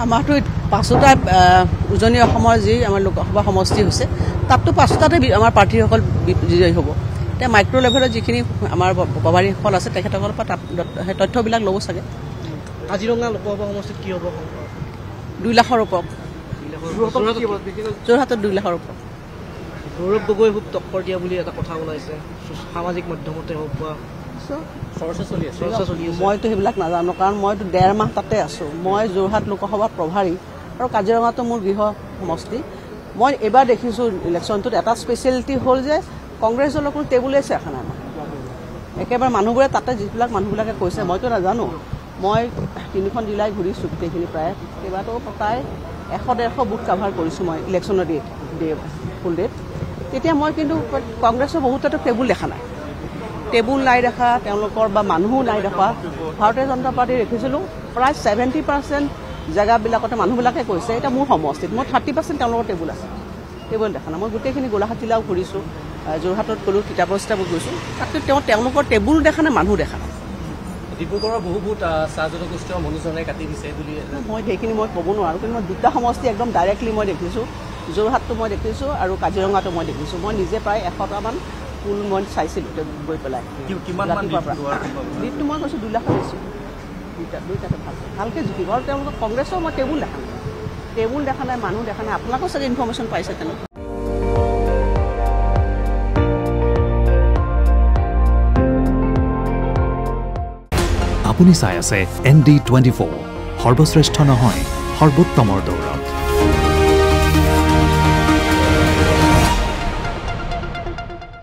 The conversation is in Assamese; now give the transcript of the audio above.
আমাৰতো পাঁচোটা উজনি অসমৰ যি আমাৰ লোকসভা সমষ্টি হৈছে তাততো পাঁচোটাতে আমাৰ প্ৰাৰ্থীসকল বিজয়ী হ'ব। এতিয়া মাইক্ৰ' লেভেলত যিখিনি আমাৰ প্ৰভাৰীসকল আছে তেখেতসকলৰ পৰা সেই তথ্যবিলাক ল'ব চাগে। কাজিৰঙা লোকসভা সমষ্টিত কি হ'ব? 2 লাখৰ ওপৰত। যোৰহাটত 2 লাখৰ ওপৰত। গৌৰৱ গগৈ খুব টক্কৰ দিয়া বুলি এটা কথা ওলাইছে, সামাজিক মাধ্যমতে হওক বা চৰ্চা চলি আছে। মইতো সেইবিলাক নাজানো, কাৰণ মইতো 1.5 মাহ তাতে আছোঁ। মই যোৰহাট লোকসভাৰ প্ৰভাৰী আৰু কাজিৰঙাটো মোৰ গৃহ সমষ্টি। মই এইবাৰ দেখিছোঁ ইলেকশ্যনটোত এটা স্পেচিয়েলিটি হ'ল যে কংগ্ৰেছ দলৰ কোনো টেবুলেই দেখা নাই। একেবাৰে মানুহবোৰে তাতে যিবিলাক মানুহবিলাকে কৈছে মইতো নাজানো। মই 3খন জিলাই ঘূৰিছোঁ গোটেইখিনি প্ৰায়, কেইবাটাও প্ৰায় 100-150 বুথ কাভাৰ কৰিছোঁ মই ইলেকশ্যনৰ ফুল ডেট। তেতিয়া মই কিন্তু কংগ্ৰেছৰ বহুততো টেবুল দেখা নাই, টেবুল নাই দেখা তেওঁলোকৰ বা মানুহো নাই দেখা। ভাৰতীয় জনতা পাৰ্টি দেখিছিলোঁ প্ৰায় 70% জেগাবিলাকতে মানুহবিলাকে কৈছে এতিয়া মোৰ সমষ্টিত মোৰ 30% তেওঁলোকৰ টেবুল আছে, টেবুল দেখা নাই। মই গোটেইখিনি গোলাঘাট জিলাও ঘূৰিছোঁ, যোৰহাটত গ'লোঁ, তিতাবৰ চিতাবত গৈছোঁ, তাতে তেওঁলোকৰ টেবুল দেখা নাই, মানুহ দেখা নাই। ডিব্ৰুগড়ৰ বহু বুথ চাহ জনগোষ্ঠীয় মনোজনে কাটি দিছে বুলি মই সেইখিনি মই ক'ব নোৱাৰোঁ, কিন্তু মই 2টা সমষ্টি একদম ডাইৰেক্টলি মই দেখিছোঁ। যোৰহাটটো মই দেখিছোঁ আৰু কাজিৰঙাটো মই দেখিছোঁ। মই নিজে প্ৰায় 100টামান ফুল মই চাইছিলোঁ গৈ পেলাই। লিডটো মই কৈছোঁ 2 লাখত দিছোঁ। দুইটাতে ভালকৈ জুখিব। আৰু তেওঁলোকৰ কংগ্ৰেছৰ মই টেবুল দেখা নাই, টেবুল দেখা নাই, মানুহ দেখা নাই। আপোনালোকো চাগে ইনফৰ্মেশ্যন পাইছে তেনেকুৱা। আপুনি চাই আছে ND24, সৰ্বশ্ৰেষ্ঠ নহয় সৰ্বোত্তমৰ দৌৰ।